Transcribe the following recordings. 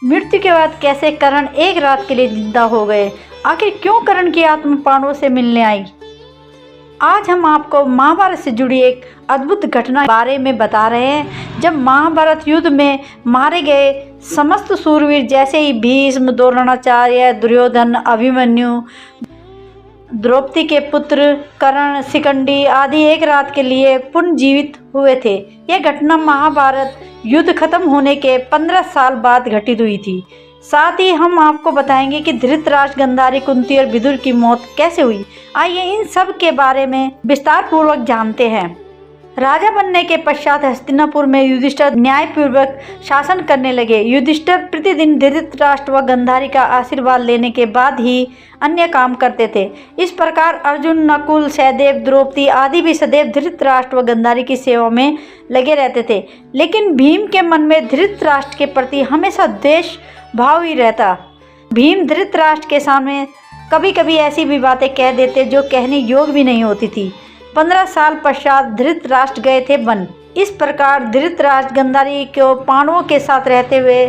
मृत्यु के बाद कैसे कर्ण एक रात के लिए जिंदा हो गए, आखिर क्यों कर्ण की आत्मा पांडवों से मिलने आई। आज हम आपको महाभारत से जुड़ी एक अद्भुत घटना के बारे में बता रहे हैं। जब महाभारत युद्ध में मारे गए समस्त सूरवीर जैसे ही भीष्म, द्रोणाचार्य, दुर्योधन, अभिमन्यु, द्रौपदी के पुत्र कर्ण, शिखंडी आदि एक रात के लिए पुनर्जीवित हुए थे। यह घटना महाभारत युद्ध खत्म होने के 15 साल बाद घटित हुई थी। साथ ही हम आपको बताएंगे कि धृतराष्ट्र, गांधारी, कुंती और विदुर की मौत कैसे हुई। आइए इन सब के बारे में विस्तार पूर्वक जानते हैं। राजा बनने के पश्चात हस्तिनापुर में युधिष्ठिर न्यायपूर्वक शासन करने लगे। युधिष्ठिर प्रतिदिन धृतराष्ट्र व गांधारी का आशीर्वाद लेने के बाद ही अन्य काम करते थे। इस प्रकार अर्जुन, नकुल, सहदेव, द्रौपदी आदि भी सदैव धृतराष्ट्र व गांधारी की सेवा में लगे रहते थे। लेकिन भीम के मन में धृतराष्ट्र के प्रति हमेशा द्वेष भाव ही रहता। भीम धृतराष्ट्र के सामने कभी कभी ऐसी भी बातें कह देते जो कहने योग्य भी नहीं होती थी। 15 साल पश्चात धृतराष्ट्र गए थे वन। इस प्रकार धृतराष्ट्र, गांधारी को पांडवों के साथ रहते हुए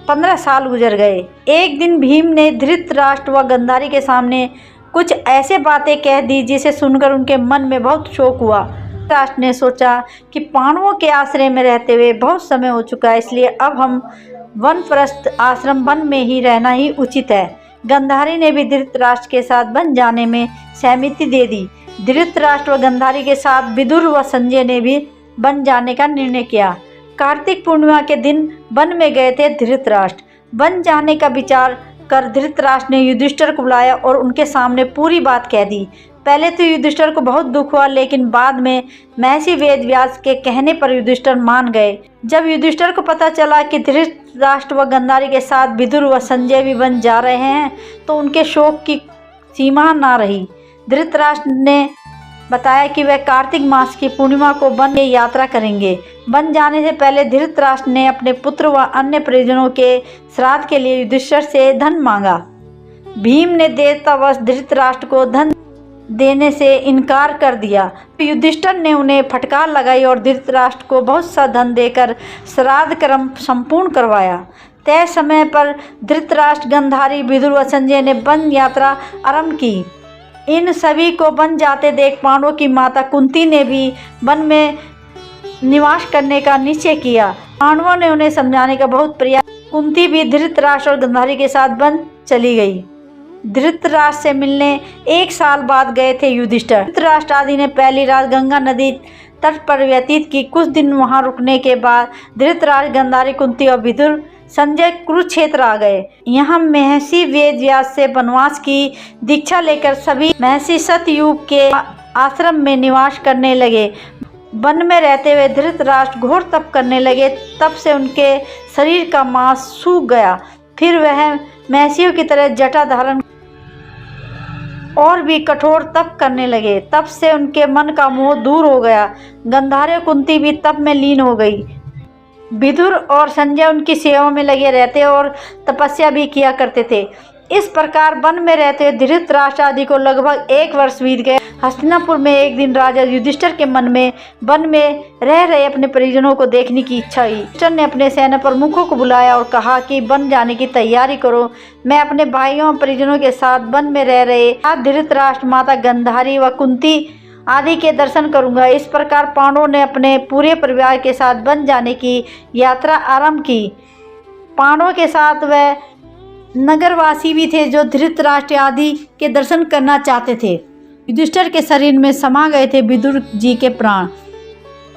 15 साल गुजर गए। एक दिन भीम ने धृतराष्ट्र व गांधारी के सामने कुछ ऐसे बातें कह दी जिसे सुनकर उनके मन में बहुत शोक हुआ। धृतराष्ट्र ने सोचा कि पांडवों के आश्रय में रहते हुए बहुत समय हो चुका है, इसलिए अब हम वनप्रस्थ आश्रम वन में ही रहना ही उचित है। गांधारी ने भी धृतराष्ट्र के साथ वन जाने में सहमति दे दी। धृतराष्ट्र व गांधारी के साथ विदुर व संजय ने भी वन जाने का निर्णय किया। कार्तिक पूर्णिमा के दिन वन में गए थे धृतराष्ट्र। वन जाने का विचार कर धृतराष्ट्र ने युधिष्ठिर को बुलाया और उनके सामने पूरी बात कह दी। पहले तो युधिष्ठिर को बहुत दुख हुआ, लेकिन बाद में महर्षि वेदव्यास के कहने पर युधिष्ठिर मान गए। जब युधिष्ठिर को पता चला कि धृतराष्ट्र व गांधारी के साथ विदुर व संजय भी वन जा रहे हैं तो उनके शोक की सीमा ना रही। धृतराष्ट्र ने बताया कि वह कार्तिक मास की पूर्णिमा को वन में यात्रा करेंगे। वन जाने से पहले धृतराष्ट्र ने अपने पुत्र व अन्य परिजनों के श्राद्ध के लिए युधिष्ठिर से धन मांगा। भीम ने देवतावश धृतराष्ट्र को धन देने से इनकार कर दिया। युधिष्ठिर ने उन्हें फटकार लगाई और धृतराष्ट्र को बहुत सा धन देकर श्राद्ध कर्म संपूर्ण करवाया। तय समय पर धृतराष्ट्र, गांधारी, विदुर व संजय ने वन यात्रा आरंभ की। इन सभी को वन जाते देख पांडवों की माता कुंती ने भी वन में निवास करने का निश्चय किया। पांडवों ने उन्हें समझाने का बहुत प्रयास। कुंती भी धृतराष्ट्र और गांधारी के साथ वन चली गई। धृतराष्ट्र से मिलने 1 साल बाद गए थे युधिष्ठिर। धृतराष्ट्र आदि ने पहली रात गंगा नदी तट पर व्यतीत की। कुछ दिन वहां रुकने के बाद धृतराष्ट्र, गांधारी, कुंती और विदुर, संजय कुरुक्षेत्र आ गए। यहाँ महर्षि वेदव्यास से वनवास की दीक्षा लेकर सभी महर्षि सतयुग के आश्रम में निवास करने लगे। वन में रहते हुए धृतराष्ट्र घोर तप करने लगे। तप से उनके शरीर का मांस सूख गया। फिर वह महर्षियों की तरह जटा धारण और भी कठोर तप करने लगे। तप से उनके मन का मोह दूर हो गया। गांधारी और कुंती भी तप में लीन हो गई। विदुर और संजय उनकी सेवा में लगे रहते और तपस्या भी किया करते थे। इस प्रकार वन में रहते हुए धृतराष्ट्र आदि को लगभग 1 वर्ष बीत गए। हस्तिनापुर में एक दिन राजा युधिष्ठिर के मन में वन में रह रहे अपने परिजनों को देखने की इच्छा हुई। युधिष्ठिर ने अपने सेना प्रमुखों को बुलाया और कहा कि वन जाने की तैयारी करो। मैं अपने भाइयों और परिजनों के साथ वन में रह रहे धृतराष्ट्र, माता गांधारी व कुंती आदि के दर्शन करूंगा। इस प्रकार पांडवों ने अपने पूरे परिवार के साथ वन जाने की यात्रा आरंभ की। पांडवों के साथ वह नगरवासी भी थे जो धृतराष्ट्र आदि के दर्शन करना चाहते थे। युधिष्ठिर के शरीर में समा गए थे विदुर जी के प्राण।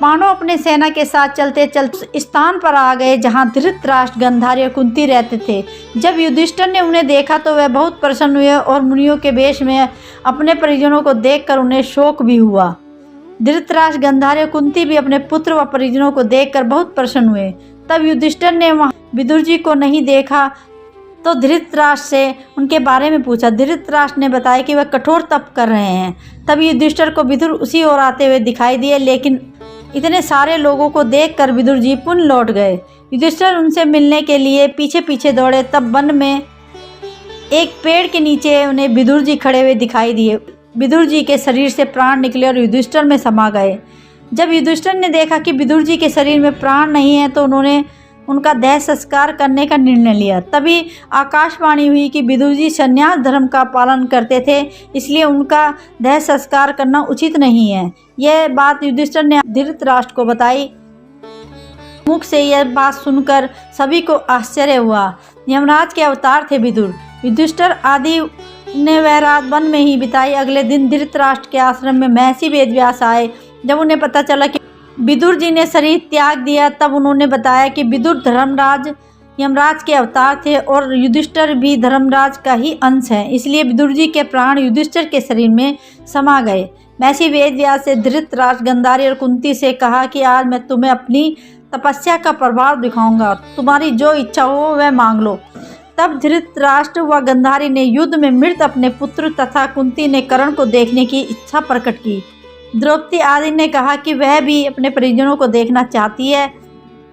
पांडव अपने सेना के साथ चलते चलते स्थान पर आ गए जहां धृतराष्ट्र, गांधारी और कुंती रहते थे। जब युधिष्ठिर ने उन्हें देखा तो वह बहुत प्रसन्न हुए और मुनियों के वेश में अपने परिजनों को देखकर उन्हें शोक भी हुआ। धृतराष्ट्र, गांधारी और कुंती भी अपने पुत्र व परिजनों को देखकर बहुत प्रसन्न हुए। तब युधिष्ठिर ने वहां विदुर जी को नहीं देखा तो धृतराष्ट्र से उनके बारे में पूछा। धृतराष्ट्र ने बताया कि वह कठोर तप कर रहे हैं। तब युधिष्ठिर को विदुर उसी ओर आते हुए दिखाई दिए, लेकिन इतने सारे लोगों को देखकर विदुर जी पुनः लौट गए। युधिष्ठिर उनसे मिलने के लिए पीछे पीछे दौड़े। तब वन में एक पेड़ के नीचे उन्हें विदुर जी खड़े हुए दिखाई दिए। विदुर जी के शरीर से प्राण निकले और युधिष्ठिर में समा गए। जब युधिष्ठिर ने देखा कि विदुर जी के शरीर में प्राण नहीं है तो उन्होंने उनका देह संस्कार करने का निर्णय लिया। तभी आकाशवाणी हुई कि विदुर जी संन्यास धर्म का पालन करते थे, इसलिए उनका देह संस्कार करना उचित नहीं है। यह बात युधिष्ठिर ने धृतराष्ट्र को बताई। मुख से यह बात सुनकर सभी को आश्चर्य हुआ। यमराज के अवतार थे विदुर। युधिष्ठिर आदि ने वह रात वन में ही बिताई। अगले दिन धृतराष्ट्र के आश्रम में महर्षि वेदव्यास आए। जब उन्हें पता चला कि विदुर जी ने शरीर त्याग दिया, तब उन्होंने बताया कि विदुर धर्मराज यमराज के अवतार थे और युधिष्ठिर भी धर्मराज का ही अंश है, इसलिए विदुर जी के प्राण युधिष्ठिर के शरीर में समा गए। महर्षि वेदव्यास से धृतराष्ट्र, गांधारी और कुंती से कहा कि आज मैं तुम्हें अपनी तपस्या का प्रभाव दिखाऊंगा, तुम्हारी जो इच्छा हो वह मांग लो। तब धृतराष्ट्र व गांधारी ने युद्ध में मृत अपने पुत्र तथा कुंती ने कर्ण को देखने की इच्छा प्रकट की। द्रौपदी आदि ने कहा कि वह भी अपने परिजनों को देखना चाहती है।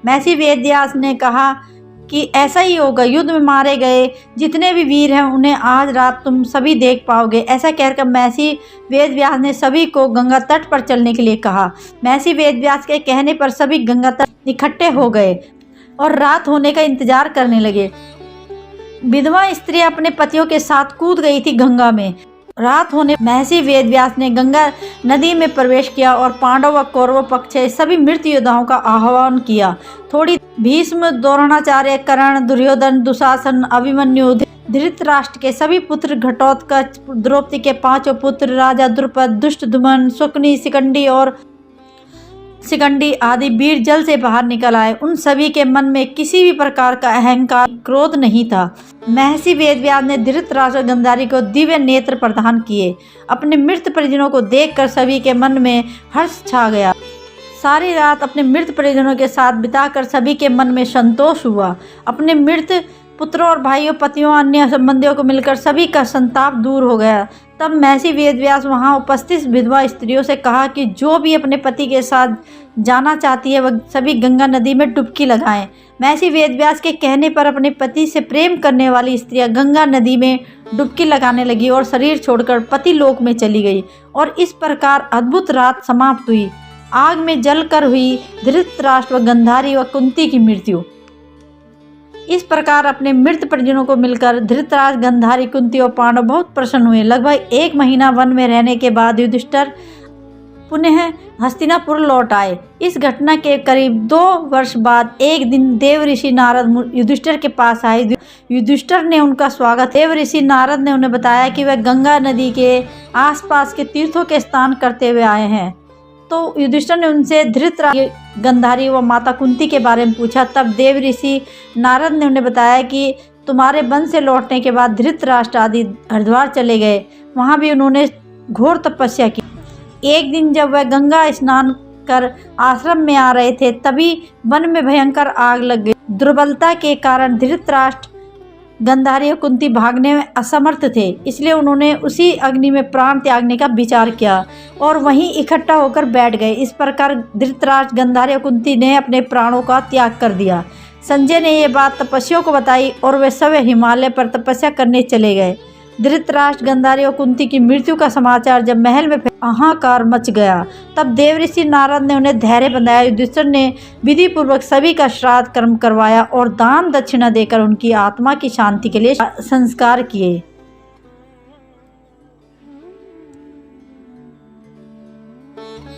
महर्षि वेदव्यास ने कहा कि ऐसा ही होगा, युद्ध में मारे गए जितने भी वीर हैं उन्हें आज रात तुम सभी देख पाओगे। ऐसा कहकर महर्षि वेदव्यास ने सभी को गंगा तट पर चलने के लिए कहा। महर्षि वेदव्यास के कहने पर सभी गंगा तट इकट्ठे हो गए और रात होने का इंतजार करने लगे। विधवा स्त्री अपने पतियों के साथ कूद गई थी गंगा में। रात होने महर्षि वेदव्यास ने गंगा नदी में प्रवेश किया और पांडव व कौरव पक्ष से सभी मृत योद्धाओं का आह्वान किया। थोड़ी भीष्म, द्रोणाचार्य, कर्ण, दुर्योधन, दुशासन, अभिमन्यु, धृतराष्ट्र के सभी पुत्र, घटोत्कच, द्रौपदी के 5 पुत्र, राजा द्रुपद, दुष्टद्युम्न, शकुनी, शिखंडी आदि वीर जल से बाहर निकल आए। उन सभी के मन में किसी भी प्रकार का अहंकार, क्रोध नहीं था। महर्षि वेदव्यास ने धृतराष्ट्र, गांधारी को दिव्य नेत्र प्रदान किए। अपने मृत परिजनों को देखकर सभी के मन में हर्ष छा गया। सारी रात अपने मृत परिजनों के साथ बिताकर सभी के मन में संतोष हुआ। अपने मृत पुत्रों और भाइयों, पतियों, अन्य संबंधियों को मिलकर सभी का संताप दूर हो गया। तब महर्षि वेदव्यास वहां उपस्थित विधवा स्त्रियों से कहा कि जो भी अपने पति के साथ जाना चाहती है वह सभी गंगा नदी में डुबकी लगाएं। महर्षि वेदव्यास के कहने पर अपने पति से प्रेम करने वाली स्त्रियां गंगा नदी में डुबकी लगाने लगी और शरीर छोड़कर पति लोक में चली गई। और इस प्रकार अद्भुत रात समाप्त हुई। आग में जलकर हुई धृतराष्ट्र व गांधारी व कुंती की मृत्यु। इस प्रकार अपने मृत परिजनों को मिलकर धृतराष्ट्र, गांधारी, कुंती और पांडव बहुत प्रसन्न हुए। लगभग 1 महीना वन में रहने के बाद युधिष्ठिर पुनः हस्तिनापुर लौट आए। इस घटना के करीब 2 वर्ष बाद एक दिन देव ऋषि नारद युधिष्ठिर के पास आए। युधिष्ठिर ने उनका स्वागत। देव ऋषि नारद ने उन्हें बताया कि वह गंगा नदी के आसपास के तीर्थों के स्नान करते हुए आए हैं। तो युधिष्ठिर ने उनसे धृतराष्ट्र, गांधारी व माता कुंती के बारे में पूछा। तब देव ऋषि नारद ने उन्हें बताया कि तुम्हारे वन से लौटने के बाद धृतराष्ट्र आदि हरिद्वार चले गए। वहाँ भी उन्होंने घोर तपस्या की। एक दिन जब वह गंगा स्नान कर आश्रम में आ रहे थे, तभी वन में भयंकर आग लग गई। दुर्बलता के कारण धृतराष्ट्र, गांधारी और कुंती भागने में असमर्थ थे, इसलिए उन्होंने उसी अग्नि में प्राण त्यागने का विचार किया और वहीं इकट्ठा होकर बैठ गए। इस प्रकार धृतराष्ट्र, गांधारी और कुंती ने अपने प्राणों का त्याग कर दिया। संजय ने ये बात तपस्वियों को बताई और वे सब हिमालय पर तपस्या करने चले गए। धृतराष्ट्र, गांधारी और कुंती की मृत्यु का समाचार जब महल में हाहाकार मच गया, तब देव ऋषि नारद ने उन्हें धैर्य बंधाया। युधिष्ठिर ने विधि पूर्वक सभी का श्राद्ध कर्म करवाया और दान दक्षिणा देकर उनकी आत्मा की शांति के लिए संस्कार किए।